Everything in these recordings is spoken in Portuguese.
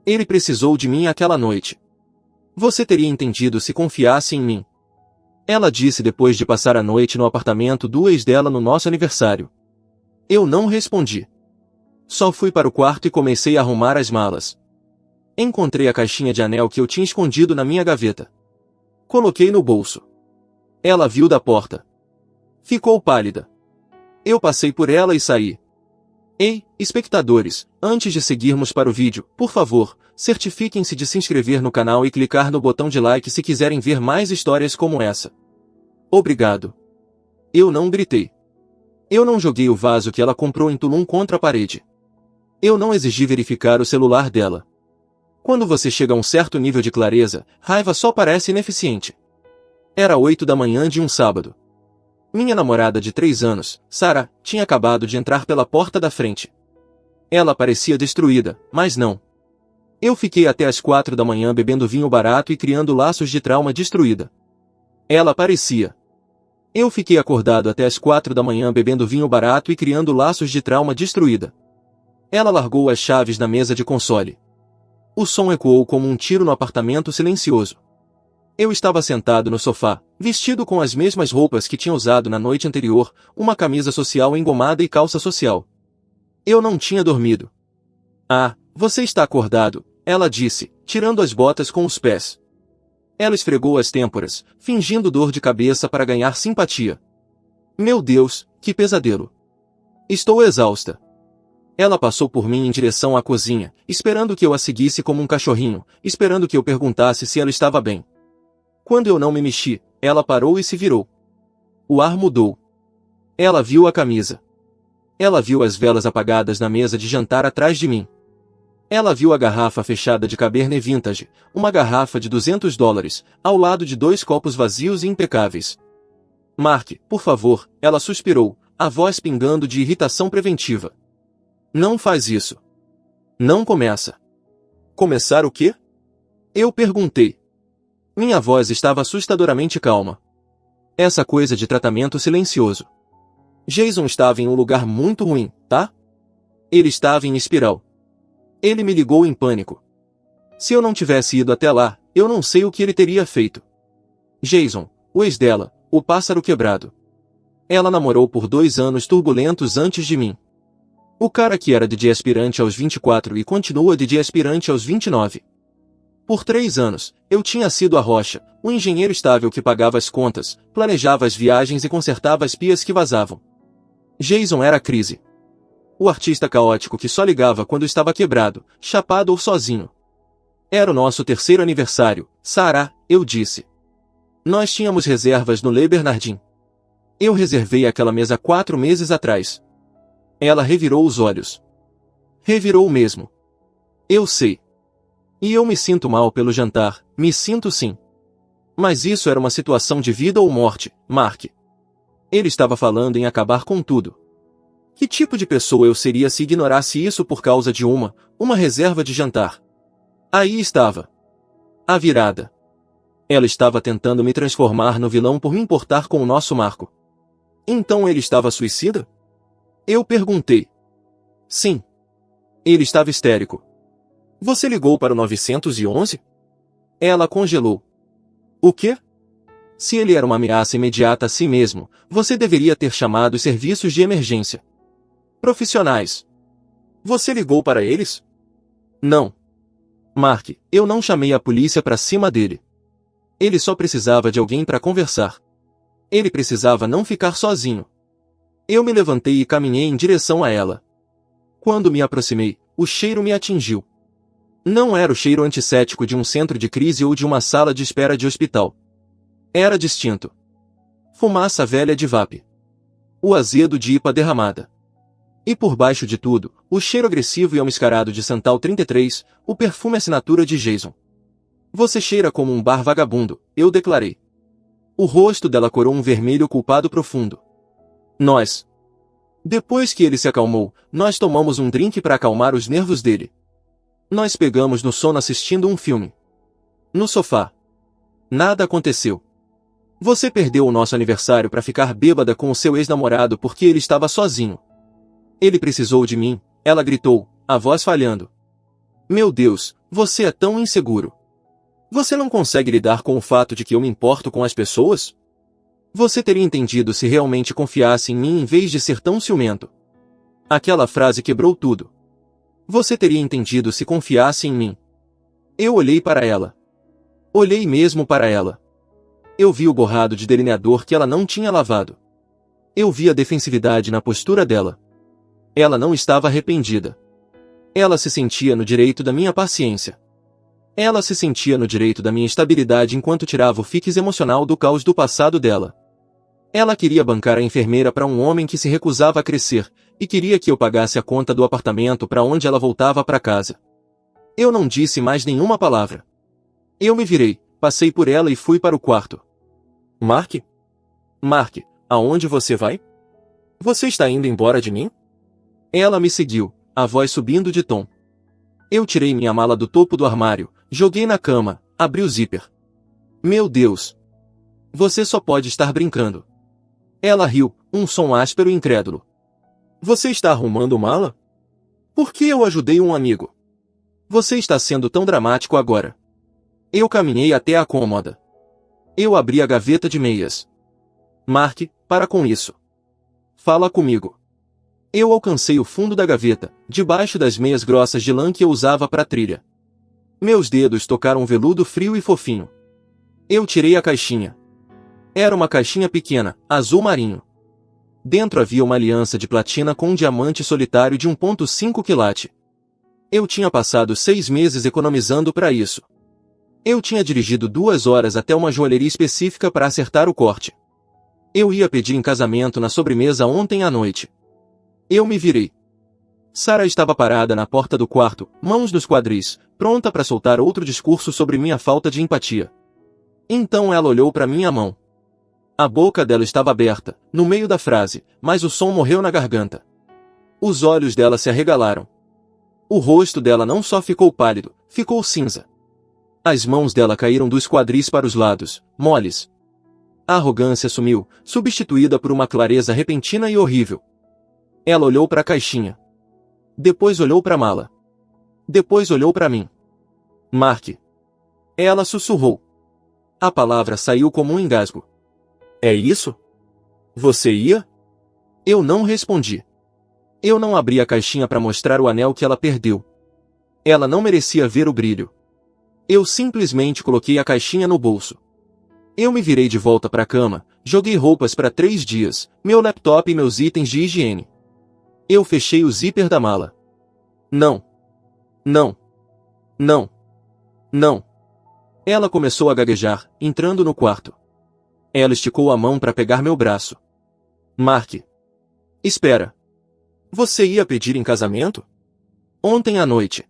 Ele precisou de mim aquela noite. Você teria entendido se confiasse em mim. Ela disse depois de passar a noite no apartamento do ex dela no nosso aniversário. Eu não respondi. Só fui para o quarto e comecei a arrumar as malas. Encontrei a caixinha de anel que eu tinha escondido na minha gaveta. Coloquei no bolso. Ela viu da porta. Ficou pálida. Eu passei por ela e saí. Ei, espectadores, antes de seguirmos para o vídeo, por favor, certifiquem-se de se inscrever no canal e clicar no botão de like se quiserem ver mais histórias como essa. Obrigado. Eu não gritei. Eu não joguei o vaso que ela comprou em Tulum contra a parede. Eu não exigi verificar o celular dela. Quando você chega a um certo nível de clareza, raiva só parece ineficiente. Era 8 da manhã de um sábado. Minha namorada de 3 anos, Sarah, tinha acabado de entrar pela porta da frente. Ela parecia destruída, mas não. Eu fiquei até as 4 da manhã bebendo vinho barato e criando laços de trauma destruída. Ela parecia. Eu fiquei acordado até as 4 da manhã bebendo vinho barato e criando laços de trauma destruída. Ela largou as chaves na mesa de console. O som ecoou como um tiro no apartamento silencioso. Eu estava sentado no sofá, vestido com as mesmas roupas que tinha usado na noite anterior, uma camisa social engomada e calça social. Eu não tinha dormido. Ah, você está acordado, ela disse, tirando as botas com os pés. Ela esfregou as têmporas, fingindo dor de cabeça para ganhar simpatia. Meu Deus, que pesadelo. Estou exausta. Ela passou por mim em direção à cozinha, esperando que eu a seguisse como um cachorrinho, esperando que eu perguntasse se ela estava bem. Quando eu não me mexi, ela parou e se virou. O ar mudou. Ela viu a camisa. Ela viu as velas apagadas na mesa de jantar atrás de mim. Ela viu a garrafa fechada de Cabernet Vintage, uma garrafa de $200, ao lado de 2 copos vazios e impecáveis. Mark, por favor, ela suspirou, a voz pingando de irritação preventiva. Não faz isso. Não começa. Começar o quê? Eu perguntei. Minha voz estava assustadoramente calma. Essa coisa de tratamento silencioso. Jason estava em um lugar muito ruim, tá? Ele estava em espiral. Ele me ligou em pânico. Se eu não tivesse ido até lá, eu não sei o que ele teria feito. Jason, o ex dela, o pássaro quebrado. Ela namorou por 2 anos turbulentos antes de mim. O cara que era DJ aspirante aos 24 e continua DJ aspirante aos 29. Por 3 anos, eu tinha sido a rocha, o engenheiro estável que pagava as contas, planejava as viagens e consertava as pias que vazavam. Jason era a crise. O artista caótico que só ligava quando estava quebrado, chapado ou sozinho. Era o nosso 3º aniversário, Sarah, eu disse. Nós tínhamos reservas no Le Bernardin. Eu reservei aquela mesa 4 meses atrás. Ela revirou os olhos. Revirou mesmo. Eu sei. E eu me sinto mal pelo jantar, me sinto sim. Mas isso era uma situação de vida ou morte, Mark. Ele estava falando em acabar com tudo. Que tipo de pessoa eu seria se ignorasse isso por causa de uma reserva de jantar? Aí estava. A virada. Ela estava tentando me transformar no vilão por me importar com o nosso Marco. Então ele estava suicida? Eu perguntei. Sim. Ele estava histérico. Você ligou para o 911? Ela congelou. O quê? Se ele era uma ameaça imediata a si mesmo, você deveria ter chamado os serviços de emergência. Profissionais. Você ligou para eles? Não. Mark, eu não chamei a polícia para cima dele. Ele só precisava de alguém para conversar. Ele precisava não ficar sozinho. Eu me levantei e caminhei em direção a ela. Quando me aproximei, o cheiro me atingiu. Não era o cheiro antisséptico de um centro de crise ou de uma sala de espera de hospital. Era distinto. Fumaça velha de vape. O azedo de IPA derramada. E por baixo de tudo, o cheiro agressivo e almiscarado de Santal 33, o perfume assinatura de Jason. Você cheira como um bar vagabundo, eu declarei. O rosto dela corou um vermelho culpado profundo. Nós. Depois que ele se acalmou, nós tomamos um drink para acalmar os nervos dele. Nós pegamos no sono assistindo um filme. No sofá. Nada aconteceu. Você perdeu o nosso aniversário para ficar bêbada com o seu ex-namorado porque ele estava sozinho. Ele precisou de mim, ela gritou, a voz falhando. Meu Deus, Você é tão inseguro. Você não consegue lidar com o fato de que eu me importo com as pessoas? Você teria entendido se realmente confiasse em mim em vez de ser tão ciumento. Aquela frase quebrou tudo. Você teria entendido se confiasse em mim. Eu olhei para ela. Olhei mesmo para ela. Eu vi o borrado de delineador que ela não tinha lavado. Eu vi a defensividade na postura dela. Ela não estava arrependida. Ela se sentia no direito da minha paciência. Ela se sentia no direito da minha estabilidade enquanto tirava o fixe emocional do caos do passado dela. Ela queria bancar a enfermeira para um homem que se recusava a crescer, e queria que eu pagasse a conta do apartamento para onde ela voltava para casa. Eu não disse mais nenhuma palavra. Eu me virei, passei por ela e fui para o quarto. Mark? Mark, aonde você vai? Você está indo embora de mim? Ela me seguiu, a voz subindo de tom. Eu tirei minha mala do topo do armário, joguei na cama, abri o zíper. Meu Deus! Você só pode estar brincando. Ela riu, um som áspero e incrédulo. Você está arrumando mala? Por que eu ajudei um amigo? Você está sendo tão dramático agora. Eu caminhei até a cômoda. Eu abri a gaveta de meias. Mark, para com isso. Fala comigo. Eu alcancei o fundo da gaveta, debaixo das meias grossas de lã que eu usava para a trilha. Meus dedos tocaram um veludo frio e fofinho. Eu tirei a caixinha. Era uma caixinha pequena, azul marinho. Dentro havia uma aliança de platina com um diamante solitário de 1,5 quilate. Eu tinha passado 6 meses economizando para isso. Eu tinha dirigido 2 horas até uma joalheria específica para acertar o corte. Eu ia pedir em casamento na sobremesa ontem à noite. Eu me virei. Sarah estava parada na porta do quarto, mãos nos quadris, pronta para soltar outro discurso sobre minha falta de empatia. Então ela olhou para minha mão. A boca dela estava aberta, no meio da frase, mas o som morreu na garganta. Os olhos dela se arregalaram. O rosto dela não só ficou pálido, ficou cinza. As mãos dela caíram dos quadris para os lados, moles. A arrogância sumiu, substituída por uma clareza repentina e horrível. Ela olhou para a caixinha. Depois olhou para a mala. Depois olhou para mim. Mark. Ela sussurrou. A palavra saiu como um engasgo. É isso? Você ia? Eu não respondi. Eu não abri a caixinha para mostrar o anel que ela perdeu. Ela não merecia ver o brilho. Eu simplesmente coloquei a caixinha no bolso. Eu me virei de volta para a cama, joguei roupas para 3 dias, meu laptop e meus itens de higiene. Eu fechei o zíper da mala. Não. Não. Não. Não. Ela começou a gaguejar, entrando no quarto. Ela esticou a mão para pegar meu braço. Mark. Espera. Você ia pedir em casamento? Ontem à noite.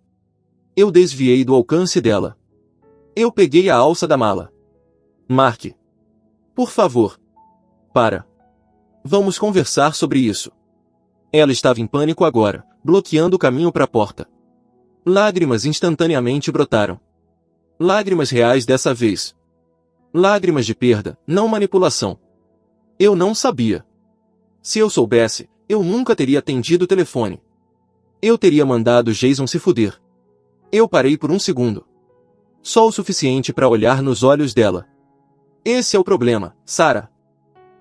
Eu desviei do alcance dela. Eu peguei a alça da mala. Mark. Por favor. Para. Vamos conversar sobre isso. Ela estava em pânico agora, bloqueando o caminho para a porta. Lágrimas instantaneamente brotaram. Lágrimas reais dessa vez. Lágrimas de perda, não manipulação. Eu não sabia. Se eu soubesse, eu nunca teria atendido o telefone. Eu teria mandado Jason se fuder. Eu parei por um segundo. Só o suficiente para olhar nos olhos dela. Esse é o problema, Sarah.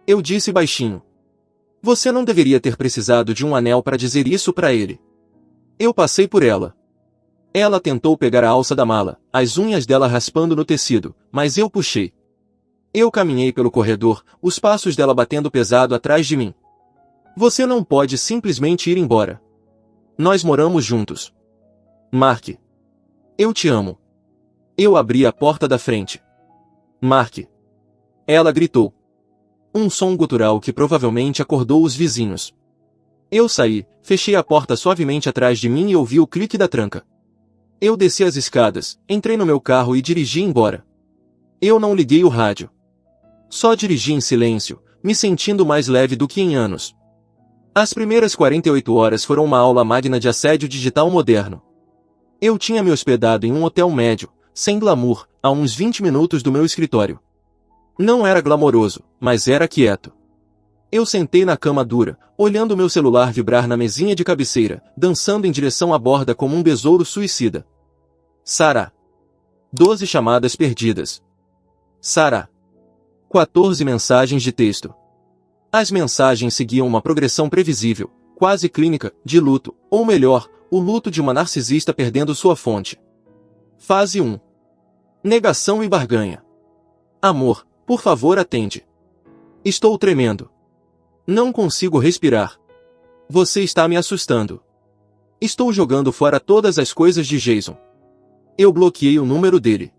Eu disse baixinho. Você não deveria ter precisado de um anel para dizer isso para ele. Eu passei por ela. Ela tentou pegar a alça da mala, as unhas dela raspando no tecido, mas eu puxei. Eu caminhei pelo corredor, os passos dela batendo pesado atrás de mim. Você não pode simplesmente ir embora. Nós moramos juntos. Mark. Eu te amo. Eu abri a porta da frente. Mark. Ela gritou. Um som gutural que provavelmente acordou os vizinhos. Eu saí, fechei a porta suavemente atrás de mim e ouvi o clique da tranca. Eu desci as escadas, entrei no meu carro e dirigi embora. Eu não liguei o rádio. Só dirigi em silêncio, me sentindo mais leve do que em anos. As primeiras 48 horas foram uma aula magna de assédio digital moderno. Eu tinha me hospedado em um hotel médio, sem glamour, a uns 20 minutos do meu escritório. Não era glamouroso, mas era quieto. Eu sentei na cama dura, olhando meu celular vibrar na mesinha de cabeceira, dançando em direção à borda como um besouro suicida. Sarah. 12 chamadas perdidas. Sarah. 14 mensagens de texto. As mensagens seguiam uma progressão previsível, quase clínica, de luto, ou melhor, o luto de uma narcisista perdendo sua fonte. Fase 1. Negação e barganha. Amor, por favor atende. Estou tremendo. Não consigo respirar. Você está me assustando. Estou jogando fora todas as coisas de Jason. Eu bloqueei o número dele.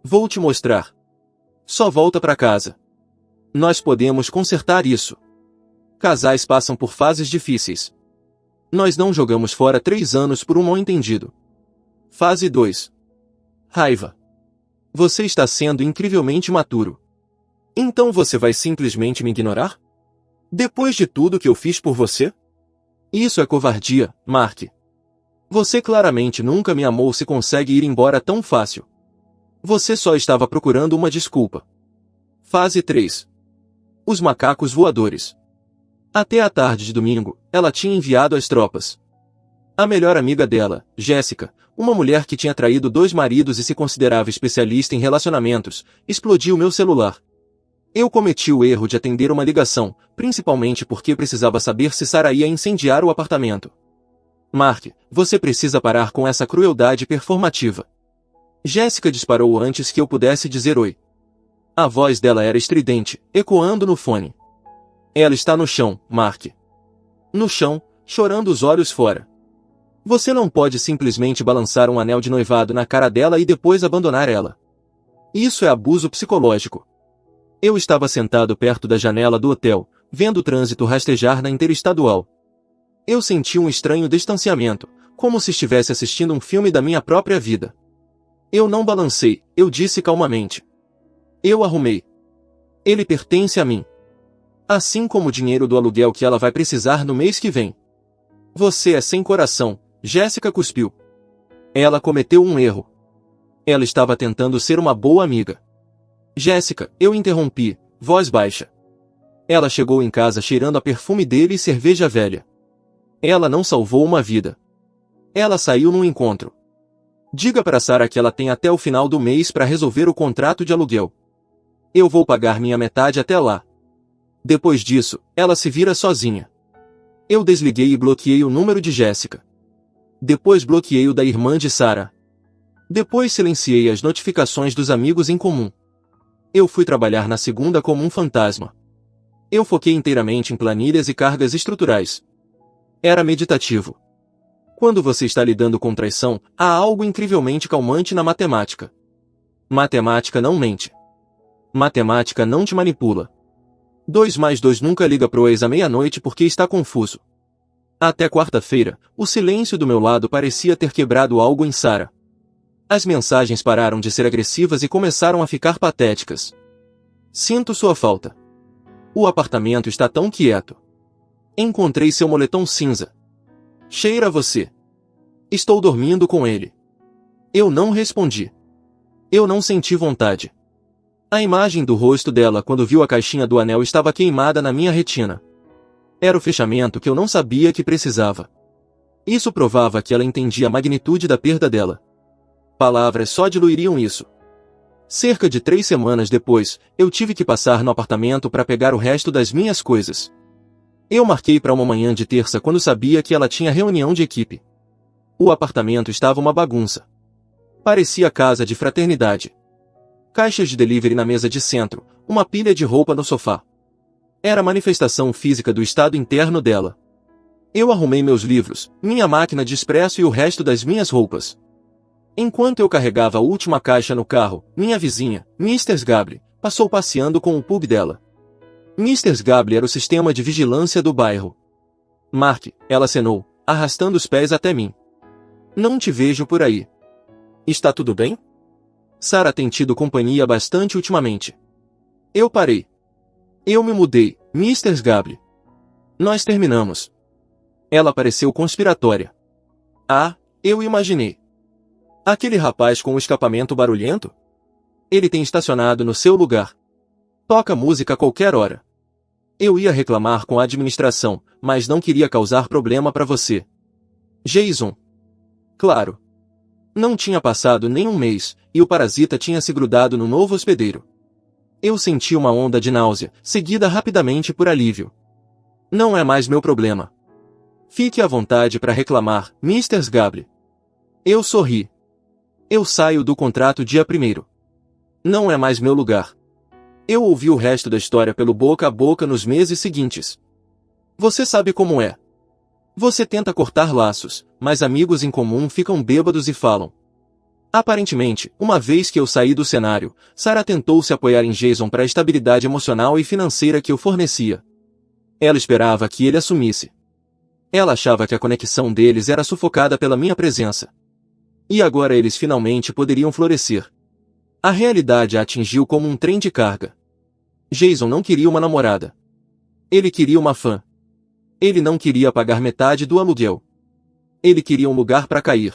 Vou te mostrar. Só volta para casa. Nós podemos consertar isso. Casais passam por fases difíceis. Nós não jogamos fora 3 anos por um mal-entendido. Fase 2. Raiva. Você está sendo incrivelmente maturo. Então você vai simplesmente me ignorar? Depois de tudo que eu fiz por você? Isso é covardia, Mark. Você claramente nunca me amou se consegue ir embora tão fácil. Você só estava procurando uma desculpa. Fase 3. Os macacos voadores. Até a tarde de domingo, ela tinha enviado as tropas. A melhor amiga dela, Jéssica, uma mulher que tinha traído 2 maridos e se considerava especialista em relacionamentos, explodiu meu celular. Eu cometi o erro de atender uma ligação, principalmente porque precisava saber se Sarah ia incendiar o apartamento. Mark, você precisa parar com essa crueldade performativa. Jéssica disparou antes que eu pudesse dizer oi. A voz dela era estridente, ecoando no fone. Ela está no chão, Mark. No chão, chorando os olhos fora. Você não pode simplesmente balançar um anel de noivado na cara dela e depois abandonar ela. Isso é abuso psicológico. Eu estava sentado perto da janela do hotel, vendo o trânsito rastejar na interestadual. Eu senti um estranho distanciamento, como se estivesse assistindo um filme da minha própria vida. Eu não balancei, eu disse calmamente. Eu arrumei. Ele pertence a mim. Assim como o dinheiro do aluguel que ela vai precisar no mês que vem. Você é sem coração, Jéssica cuspiu. Ela cometeu um erro. Ela estava tentando ser uma boa amiga. Jéssica, eu interrompi, voz baixa. Ela chegou em casa cheirando a perfume dele e cerveja velha. Ela não salvou uma vida. Ela saiu num encontro. Diga para Sarah que ela tem até o final do mês para resolver o contrato de aluguel. Eu vou pagar minha metade até lá. Depois disso, ela se vira sozinha. Eu desliguei e bloqueei o número de Jéssica. Depois bloqueei o da irmã de Sarah. Depois silenciei as notificações dos amigos em comum. Eu fui trabalhar na segunda como um fantasma. Eu foquei inteiramente em planilhas e cargas estruturais. Era meditativo. Quando você está lidando com traição, há algo incrivelmente calmante na matemática. Matemática não mente. Matemática não te manipula. 2 mais 2 nunca liga pro ex à meia-noite porque está confuso. Até quarta-feira, o silêncio do meu lado parecia ter quebrado algo em Sarah. As mensagens pararam de ser agressivas e começaram a ficar patéticas. Sinto sua falta. O apartamento está tão quieto. Encontrei seu moletom cinza. Cheira a você. Estou dormindo com ele. Eu não respondi. Eu não senti vontade. A imagem do rosto dela quando viu a caixinha do anel estava queimada na minha retina. Era o fechamento que eu não sabia que precisava. Isso provava que ela entendia a magnitude da perda dela. Palavras só diluiriam isso. Cerca de 3 semanas depois, eu tive que passar no apartamento para pegar o resto das minhas coisas. Eu marquei para uma manhã de terça quando sabia que ela tinha reunião de equipe. O apartamento estava uma bagunça. Parecia casa de fraternidade. Caixas de delivery na mesa de centro, uma pilha de roupa no sofá. Era a manifestação física do estado interno dela. Eu arrumei meus livros, minha máquina de expresso e o resto das minhas roupas. Enquanto eu carregava a última caixa no carro, minha vizinha, Mrs. Gable, passou passeando com o pug dela. Mrs. Gable era o sistema de vigilância do bairro. Mark, ela acenou, arrastando os pés até mim. Não te vejo por aí. Está tudo bem? Sarah tem tido companhia bastante ultimamente. Eu parei. Eu me mudei, Mrs. Gable. Nós terminamos. Ela pareceu conspiratória. Ah, eu imaginei. Aquele rapaz com o escapamento barulhento? Ele tem estacionado no seu lugar. Toca música a qualquer hora. Eu ia reclamar com a administração, mas não queria causar problema para você. Jason. Claro. Não tinha passado nem um mês, e o parasita tinha se grudado no novo hospedeiro. Eu senti uma onda de náusea, seguida rapidamente por alívio. Não é mais meu problema. Fique à vontade para reclamar, Mr. Sgable. Eu sorri. Eu saio do contrato dia 1º. Não é mais meu lugar. Eu ouvi o resto da história pelo boca a boca nos meses seguintes. Você sabe como é. Você tenta cortar laços, mas amigos em comum ficam bêbados e falam. Aparentemente, uma vez que eu saí do cenário, Sarah tentou se apoiar em Jason para a estabilidade emocional e financeira que eu fornecia. Ela esperava que ele assumisse. Ela achava que a conexão deles era sufocada pela minha presença. E agora eles finalmente poderiam florescer. A realidade a atingiu como um trem de carga. Jason não queria uma namorada. Ele queria uma fã. Ele não queria pagar metade do aluguel. Ele queria um lugar para cair.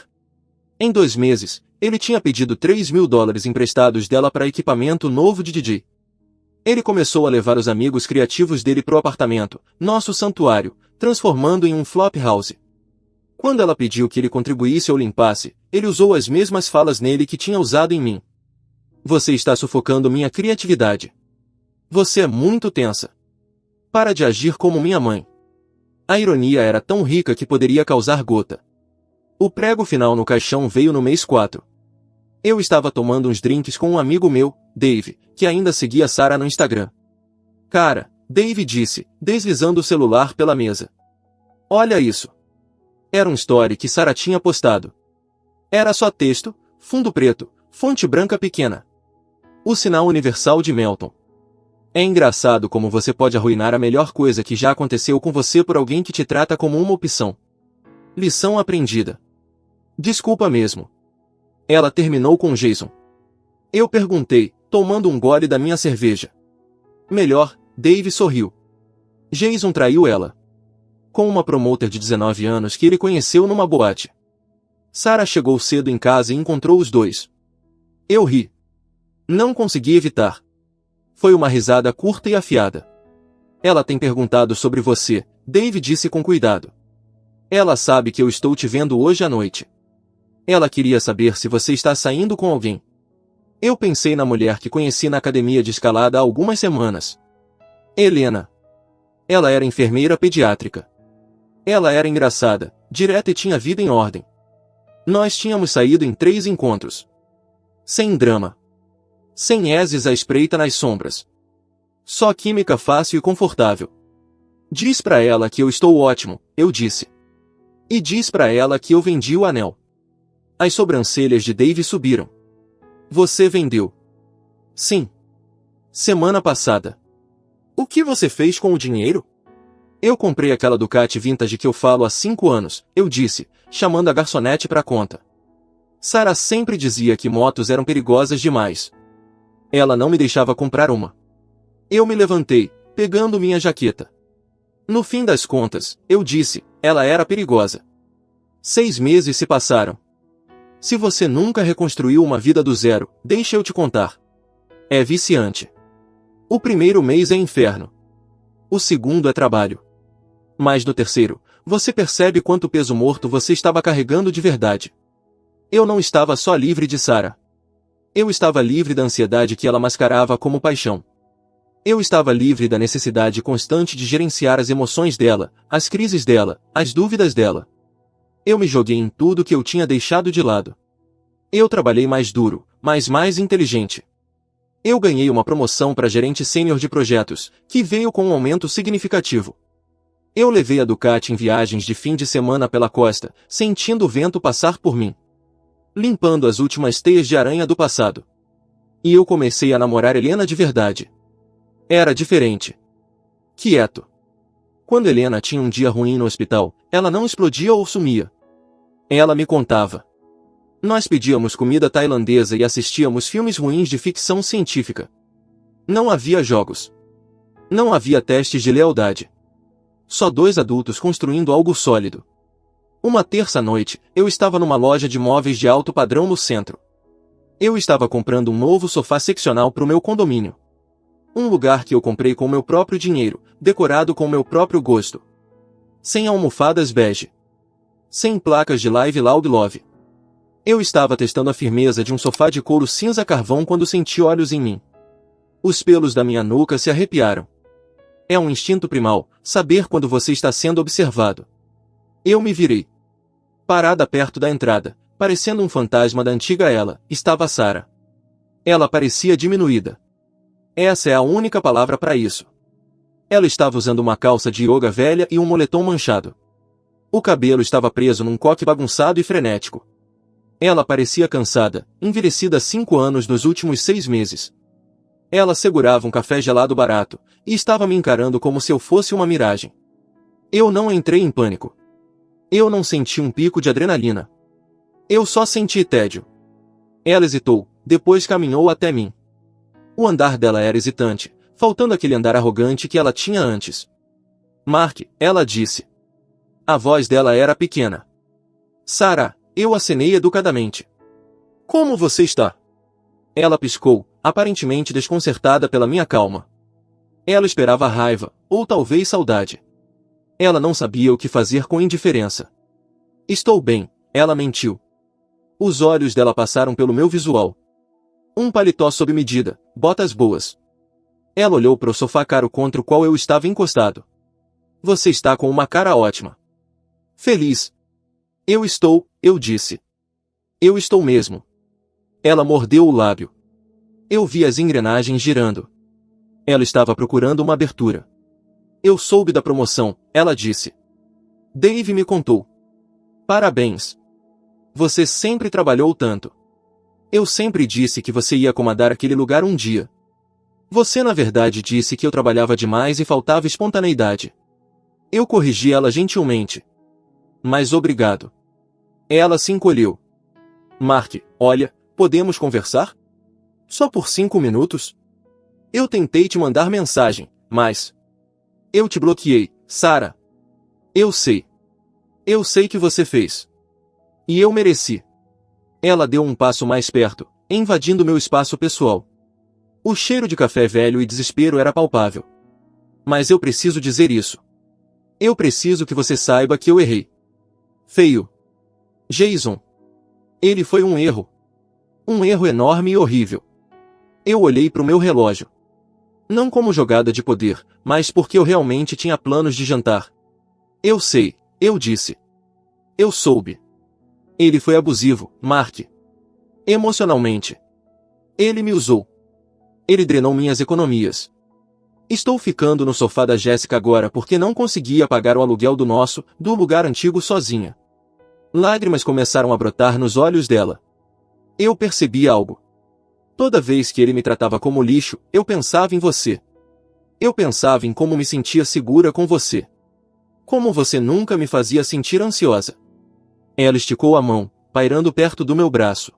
Em 2 meses, ele tinha pedido $3.000 emprestados dela para equipamento novo de DJ. Ele começou a levar os amigos criativos dele pro apartamento, nosso santuário, transformando em um flop house. Quando ela pediu que ele contribuísse ou limpasse, ele usou as mesmas falas nele que tinha usado em mim. Você está sufocando minha criatividade. Você é muito tensa. Para de agir como minha mãe. A ironia era tão rica que poderia causar gota. O prego final no caixão veio no mês 4. Eu estava tomando uns drinks com um amigo meu, Dave, que ainda seguia Sarah no Instagram. Cara, Dave disse, deslizando o celular pela mesa. Olha isso. Era um story que Sarah tinha postado. Era só texto, fundo preto, fonte branca pequena. O sinal universal de Melton. É engraçado como você pode arruinar a melhor coisa que já aconteceu com você por alguém que te trata como uma opção. Lição aprendida. Desculpa mesmo. Ela terminou com Jason. Eu perguntei, tomando um gole da minha cerveja. Melhor, Dave sorriu. Jason traiu ela. Com uma promoter de 19 anos que ele conheceu numa boate. Sarah chegou cedo em casa e encontrou os dois. Eu ri. Não consegui evitar. Foi uma risada curta e afiada. Ela tem perguntado sobre você, Dave disse com cuidado. Ela sabe que eu estou te vendo hoje à noite. Ela queria saber se você está saindo com alguém. Eu pensei na mulher que conheci na academia de escalada há algumas semanas. Helena. Ela era enfermeira pediátrica. Ela era engraçada, direta e tinha vida em ordem. Nós tínhamos saído em 3 encontros. Sem drama. Sem Ezes à espreita nas sombras. Só química fácil e confortável. Diz pra ela que eu estou ótimo, eu disse. E diz pra ela que eu vendi o anel. As sobrancelhas de Dave subiram. Você vendeu? Sim. Semana passada. O que você fez com o dinheiro? Eu comprei aquela Ducati vintage que eu falo há 5 anos, eu disse, chamando a garçonete pra conta. Sarah sempre dizia que motos eram perigosas demais. Ela não me deixava comprar uma. Eu me levantei, pegando minha jaqueta. No fim das contas, eu disse, ela era perigosa. 6 meses se passaram. Se você nunca reconstruiu uma vida do zero, deixa eu te contar. É viciante. O primeiro mês é inferno. O segundo é trabalho. Mas no terceiro, você percebe quanto peso morto você estava carregando de verdade. Eu não estava só livre de Sarah. Eu estava livre da ansiedade que ela mascarava como paixão. Eu estava livre da necessidade constante de gerenciar as emoções dela, as crises dela, as dúvidas dela. Eu me joguei em tudo que eu tinha deixado de lado. Eu trabalhei mais duro, mas mais inteligente. Eu ganhei uma promoção para gerente sênior de projetos, que veio com um aumento significativo. Eu levei a Ducati em viagens de fim de semana pela costa, sentindo o vento passar por mim. Limpando as últimas teias de aranha do passado. E eu comecei a namorar Helena de verdade. Era diferente. Quieto. Quando Helena tinha um dia ruim no hospital, ela não explodia ou sumia. Ela me contava. Nós pedíamos comida tailandesa e assistíamos filmes ruins de ficção científica. Não havia jogos. Não havia testes de lealdade. Só 2 adultos construindo algo sólido. Uma terça-noite, eu estava numa loja de móveis de alto padrão no centro. Eu estava comprando um novo sofá seccional para o meu condomínio. Um lugar que eu comprei com meu próprio dinheiro, decorado com meu próprio gosto. Sem almofadas bege. Sem placas de Live Loud Love. Eu estava testando a firmeza de um sofá de couro cinza carvão quando senti olhos em mim. Os pelos da minha nuca se arrepiaram. É um instinto primal, saber quando você está sendo observado. Eu me virei. Parada perto da entrada, parecendo um fantasma da antiga ela, estava Sarah. Ela parecia diminuída. Essa é a única palavra para isso. Ela estava usando uma calça de yoga velha e um moletom manchado. O cabelo estava preso num coque bagunçado e frenético. Ela parecia cansada, envelhecida 5 anos nos últimos 6 meses. Ela segurava um café gelado barato, e estava me encarando como se eu fosse uma miragem. Eu não entrei em pânico. Eu não senti um pico de adrenalina. Eu só senti tédio. Ela hesitou, depois caminhou até mim. O andar dela era hesitante, faltando aquele andar arrogante que ela tinha antes. Mark, ela disse. A voz dela era pequena. Sarah, eu acenei educadamente. Como você está? Ela piscou, aparentemente desconcertada pela minha calma. Ela esperava raiva, ou talvez saudade. Ela não sabia o que fazer com indiferença. Estou bem, ela mentiu. Os olhos dela passaram pelo meu visual. Um paletó sob medida, botas boas. Ela olhou para o sofá caro contra o qual eu estava encostado. Você está com uma cara ótima. Feliz. Eu disse. Eu estou mesmo. Ela mordeu o lábio. Eu vi as engrenagens girando. Ela estava procurando uma abertura. Eu soube da promoção, ela disse. Dave me contou. Parabéns. Você sempre trabalhou tanto. Eu sempre disse que você ia comandar aquele lugar um dia. Você na verdade disse que eu trabalhava demais e faltava espontaneidade. Eu corrigi ela gentilmente. Mas obrigado. Ela se encolheu. Mark, olha, podemos conversar? Só por 5 minutos? Eu tentei te mandar mensagem, mas... Eu te bloqueei, Sarah. Eu sei. Eu sei que você fez. E eu mereci. Ela deu um passo mais perto, invadindo meu espaço pessoal. O cheiro de café velho e desespero era palpável. Mas eu preciso dizer isso. Eu preciso que você saiba que eu errei. Feio. Jason. Ele foi um erro. Um erro enorme e horrível. Eu olhei para o meu relógio. Não como jogada de poder, mas porque eu realmente tinha planos de jantar. Eu sei, eu disse. Eu soube. Ele foi abusivo, Mark. Emocionalmente. Ele me usou. Ele drenou minhas economias. Estou ficando no sofá da Jéssica agora porque não conseguia pagar o aluguel do lugar antigo sozinha. Lágrimas começaram a brotar nos olhos dela. Eu percebi algo. Toda vez que ele me tratava como lixo, eu pensava em você. Eu pensava em como me sentia segura com você. Como você nunca me fazia sentir ansiosa. Ela esticou a mão, pairando perto do meu braço.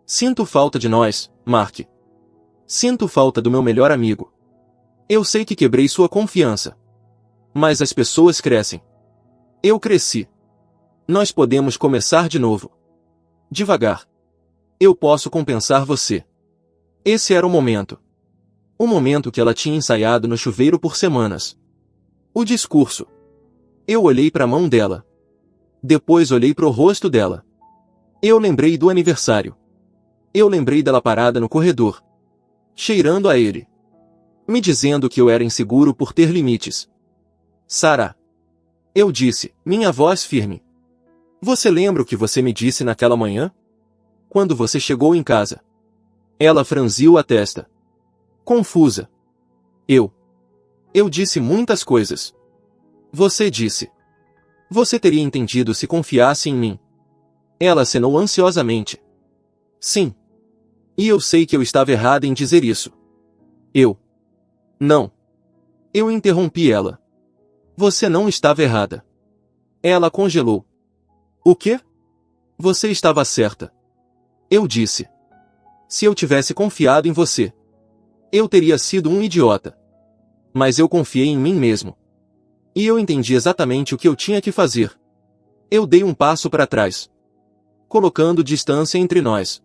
Sinto falta de nós, Mark. Sinto falta do meu melhor amigo. Eu sei que quebrei sua confiança. Mas as pessoas crescem. Eu cresci. Nós podemos começar de novo. Devagar. Eu posso compensar você. Esse era o momento. O momento que ela tinha ensaiado no chuveiro por semanas. O discurso. Eu olhei para a mão dela. Depois olhei para o rosto dela. Eu lembrei do aniversário. Eu lembrei dela parada no corredor. Cheirando a ele. Me dizendo que eu era inseguro por ter limites. Sarah. Eu disse, minha voz firme. Você lembra o que você me disse naquela manhã? Quando você chegou em casa. Ela franziu a testa. Confusa. Eu disse muitas coisas. Você disse. Você teria entendido se confiasse em mim. Ela acenou ansiosamente. Sim. E eu sei que eu estava errada em dizer isso. Não. Eu interrompi ela. Você não estava errada. Ela congelou. O quê? Você estava certa. Eu disse. Se eu tivesse confiado em você, eu teria sido um idiota. Mas eu confiei em mim mesmo. E eu entendi exatamente o que eu tinha que fazer. Eu dei um passo para trás, colocando distância entre nós.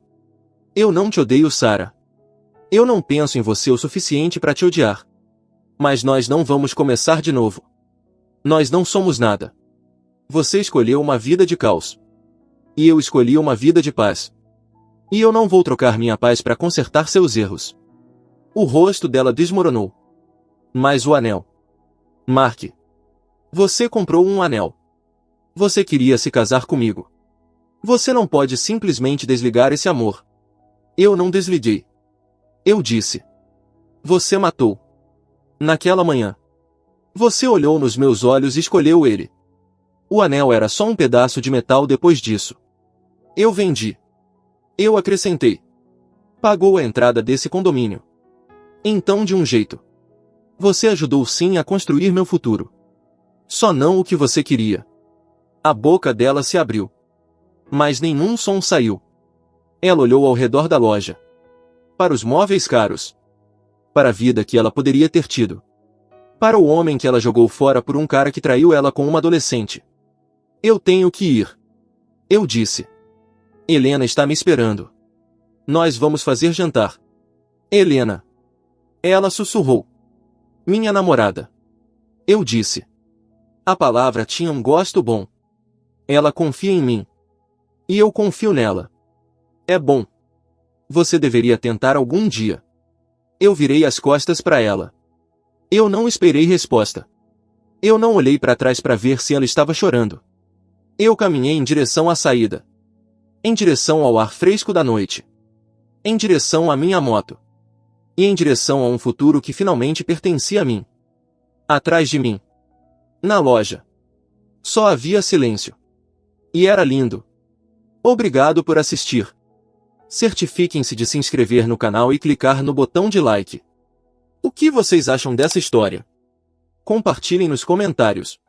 Eu não te odeio, Sarah. Eu não penso em você o suficiente para te odiar. Mas nós não vamos começar de novo. Nós não somos nada. Você escolheu uma vida de caos. E eu escolhi uma vida de paz. E eu não vou trocar minha paz para consertar seus erros. O rosto dela desmoronou. Mas o anel. Mark. Você comprou um anel. Você queria se casar comigo. Você não pode simplesmente desligar esse amor. Eu não desliguei. Eu disse. Você matou. Naquela manhã. Você olhou nos meus olhos e escolheu ele. O anel era só um pedaço de metal depois disso. Eu vendi. Eu acrescentei. Pagou a entrada desse condomínio. Então, de um jeito. Você ajudou sim a construir meu futuro. Só não o que você queria. A boca dela se abriu. Mas nenhum som saiu. Ela olhou ao redor da loja. Para os móveis caros. Para a vida que ela poderia ter tido. Para o homem que ela jogou fora por um cara que traiu ela com uma adolescente. Eu tenho que ir. Eu disse. Helena está me esperando. Nós vamos fazer jantar. Helena. Ela sussurrou. Minha namorada. Eu disse. A palavra tinha um gosto bom. Ela confia em mim. E eu confio nela. É bom. Você deveria tentar algum dia. Eu virei as costas para ela. Eu não esperei resposta. Eu não olhei para trás para ver se ela estava chorando. Eu caminhei em direção à saída. Em direção ao ar fresco da noite. Em direção à minha moto. E em direção a um futuro que finalmente pertencia a mim. Atrás de mim. Na loja. Só havia silêncio. E era lindo. Obrigado por assistir. Certifiquem-se de se inscrever no canal e clicar no botão de like. O que vocês acham dessa história? Compartilhem nos comentários.